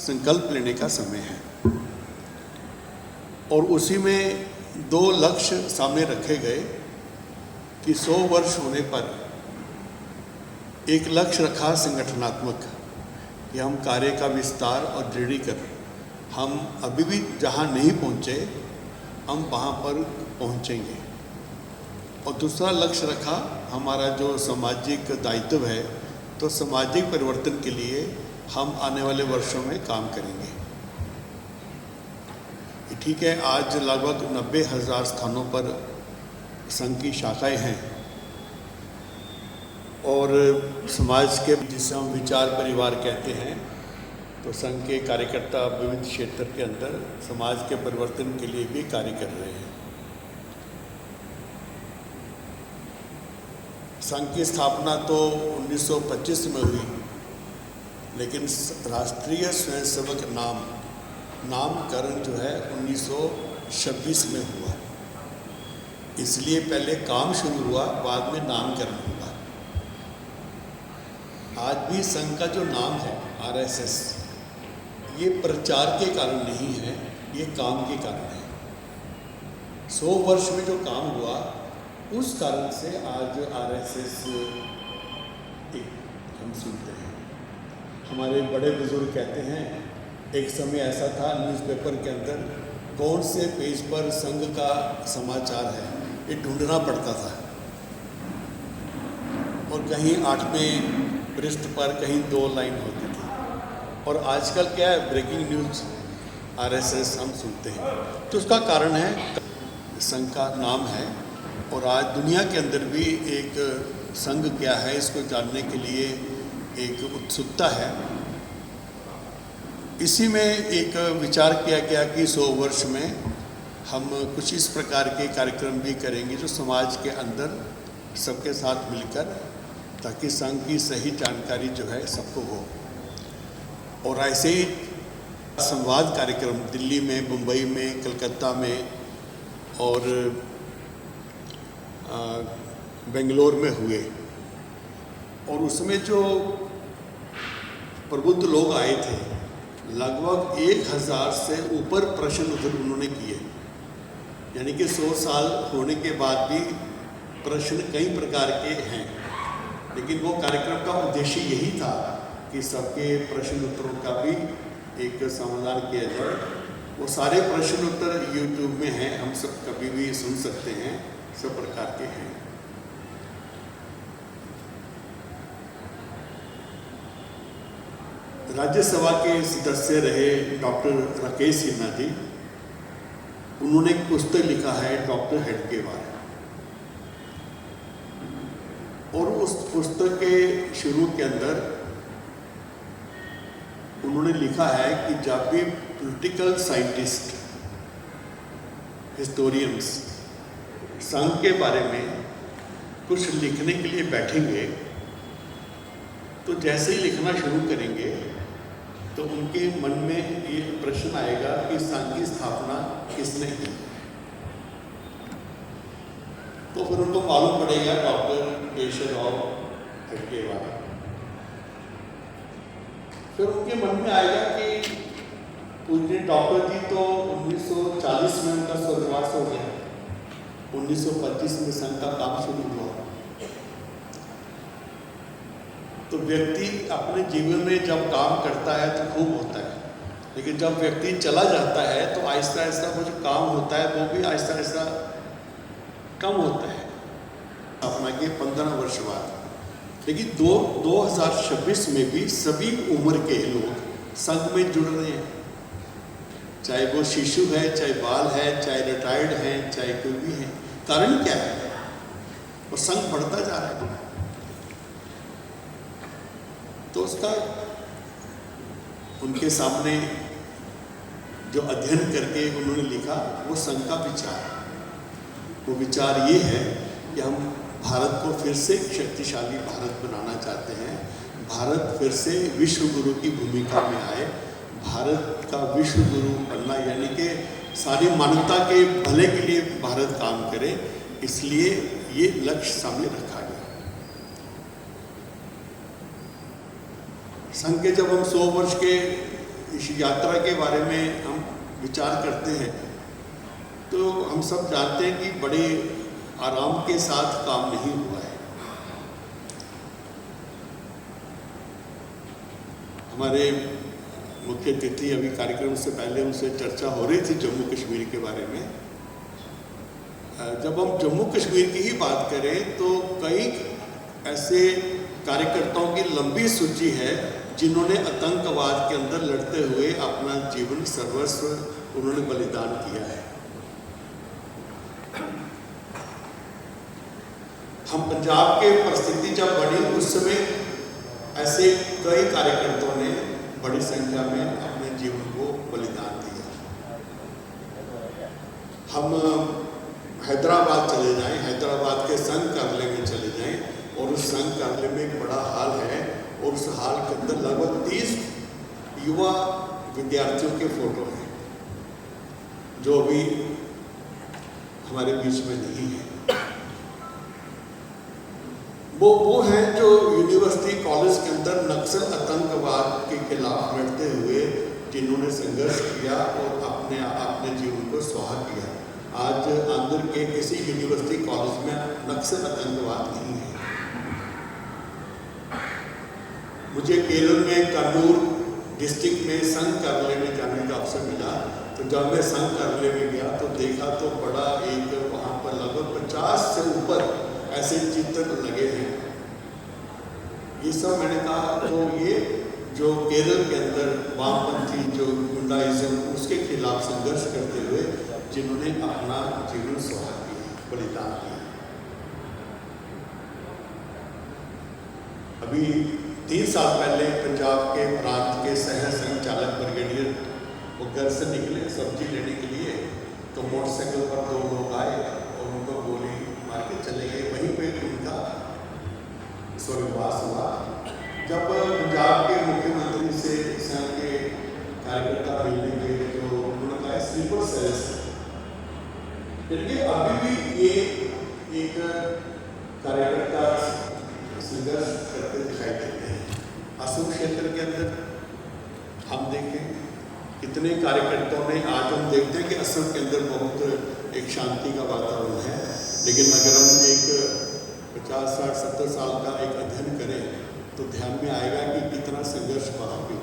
संकल्प लेने का समय है और उसी में 2 लक्ष्य सामने रखे गए कि 100 वर्ष होने पर एक लक्ष्य रखा संगठनात्मक कि हम कार्य का विस्तार और दृढ़ीकरण, हम अभी भी जहाँ नहीं पहुँचे हम वहाँ पर पहुँचेंगे। और दूसरा लक्ष्य रखा हमारा जो सामाजिक दायित्व है, तो सामाजिक परिवर्तन के लिए हम आने वाले वर्षों में काम करेंगे। ठीक है, आज लगभग 90,000 स्थानों पर संघ की शाखाएं हैं और समाज के, जिसे हम विचार परिवार कहते हैं, तो संघ के कार्यकर्ता विविध क्षेत्र के अंदर समाज के परिवर्तन के लिए भी कार्य कर रहे हैं। संघ की स्थापना तो 1925 में हुई, लेकिन राष्ट्रीय स्वयंसेवक नामकरण जो है 1926 में हुआ। इसलिए पहले काम शुरू हुआ, बाद में नामकरण हुआ। आज भी संघ का जो नाम है RSS, ये प्रचार के कारण नहीं है, ये काम के कारण है। 100 वर्ष में जो काम हुआ उस कारण से आज RSS हम सुनते हैं। हमारे बड़े बुजुर्ग कहते हैं, एक समय ऐसा था न्यूज़पेपर के अंदर कौन से पेज पर संघ का समाचार है ये ढूंढना पड़ता था, और कहीं 8वें पृष्ठ पर कहीं 2 लाइन होती थी। और आजकल क्या है, ब्रेकिंग न्यूज़ RSS हम सुनते हैं। तो उसका कारण है संघ का नाम है, और आज दुनिया के अंदर भी एक संघ क्या है इसको जानने के लिए एक उत्सुकता है। इसी में एक विचार किया गया कि 100 वर्ष में हम कुछ इस प्रकार के कार्यक्रम भी करेंगे जो समाज के अंदर सबके साथ मिलकर, ताकि संघ की सही जानकारी जो है सबको हो। और ऐसे ही संवाद कार्यक्रम दिल्ली में, मुंबई में, कलकत्ता में और बेंगलोर में हुए, और उसमें जो प्रबुद्ध लोग आए थे, लगभग 1000 से ऊपर प्रश्न उत्तर उन्होंने किए। यानी कि 100 साल होने के बाद भी प्रश्न कई प्रकार के हैं, लेकिन वो कार्यक्रम का उद्देश्य यही था कि सबके प्रश्न उत्तरों का भी एक समाधान किया जाए। वो सारे प्रश्न उत्तर YouTube में हैं, हम सब कभी भी सुन सकते हैं, सब प्रकार के हैं। राज्यसभा के सदस्य रहे डॉक्टर राकेश सिन्हा जी, उन्होंने एक पुस्तक लिखा है डॉक्टर हेडगेवार, और उस पुस्तक के शुरू के अंदर उन्होंने लिखा है कि जब भी पॉलिटिकल साइंटिस्ट, हिस्टोरियंस संघ के बारे में कुछ लिखने के लिए बैठेंगे, तो जैसे ही लिखना शुरू करेंगे तो उनके मन में ये प्रश्न आएगा कि संघ की स्थापना किसने की। तो फिर उनको मालूम पड़ेगा डॉक्टर केशवराव हेडगेवार। फिर उनके मन में आएगा कि पूज्य डॉक्टर जी तो 1940 में उनका स्वर्गवास हो गया, 1925 में संघ का काम शुरू हुआ। तो व्यक्ति अपने जीवन में जब काम करता है तो खूब होता है, लेकिन जब व्यक्ति चला जाता है तो आहिस्ता आहिस्ता वो जो काम होता है वो भी आहिस्ता आहिस्ता कम होता है। अपना के 15 वर्ष बाद, लेकिन 2026 में भी सभी उम्र के लोग संघ में जुड़ रहे हैं, चाहे वो शिशु है, चाहे बाल है, चाहे रिटायर्ड है, चाहे कोई भी है। कारण क्या है? वो संघ बढ़ता जा रहा है। तो उसका उनके सामने जो अध्ययन करके उन्होंने लिखा वो संघ का विचार, वो विचार ये है कि हम भारत को फिर से शक्तिशाली भारत बनाना चाहते हैं। भारत फिर से विश्व गुरु की भूमिका में आए, भारत का विश्व गुरु बनना, यानी कि सारी मानवता के भले के लिए भारत काम करे, इसलिए ये लक्ष्य सामने रखा गया। संघ के जब हम 100 वर्ष के इस यात्रा के बारे में हम विचार करते हैं तो हम सब जानते हैं कि बड़े आराम के साथ काम नहीं हुआ है। हमारे मुख्य अतिथि अभी कार्यक्रम से पहले उनसे चर्चा हो रही थी जम्मू कश्मीर के बारे में। जब हम जम्मू कश्मीर की ही बात करें तो कई ऐसे कार्यकर्ताओं की लंबी सूची है जिन्होंने आतंकवाद के अंदर लड़ते हुए अपना जीवन सर्वस्व उन्होंने बलिदान किया है। हम पंजाब के परिस्थिति जब बढ़ी उस समय ऐसे कई कार्यकर्ताओं ने बड़ी संख्या में अपने जीवन को बलिदान दिया। हम हैदराबाद चले जाएं, हैदराबाद के संघ कार्यालय में चले जाएं और उस संघ कार्यालय में एक बड़ा हाल है और उस हाल के अंदर लगभग 30 युवा विद्यार्थियों के फोटो हैं जो अभी हमारे बीच में नहीं है। वो हैं जो यूनिवर्सिटी कॉलेज के अंदर नक्सल आतंकवाद के खिलाफ लड़ते हुए जिन्होंने संघर्ष किया और अपने जीवन को स्वाहा किया। आज आंध्र के किसी यूनिवर्सिटी कॉलेज में नक्सल आतंकवाद नहीं है। मुझे केरल में कन्नूर डिस्ट्रिक्ट में संघ कार्यालय में जाने का अवसर मिला तो जब मैं संघ कार्यालय में गया तो देखा तो बड़ा एक वहाँ पर लगभग 50 से ऊपर ऐसे चित्र लगे हैं। ये सब मैंने कहा तो ये जो केरल के अंदर वामपंथी जो गुंडाइज्म उसके खिलाफ संघर्ष करते हुए जिन्होंने अपना जीवन स्वाहा किया, बलिदान किया। अभी 3 साल पहले पंजाब के प्रांत के सह संचालक ब्रिगेडियर वो घर से निकले सब्जी लेने के लिए तो मोटरसाइकिल पर 2 लोग आए और उनको गोली मार के चले गए। वहीं पे उनका स्वर्गवास हुआ। जब पंजाब के मुख्यमंत्री से संघ के कार्यकर्ता मिलने गए तो उन्होंने कहा स्लीपर सेल्स, क्योंकि अभी भी ये एक कार्यकर्ता संघर्ष करते दिखाई देते हैं। असम क्षेत्र के अंदर हम देखें कितने कार्यकर्ताओं ने, आज हम देखते हैं कि असम के अंदर बहुत एक शांति का वातावरण है, लेकिन अगर हम एक 50, 60, 70 साल का एक अध्ययन करें तो ध्यान में आएगा कि कितना संघर्ष वहाँ पे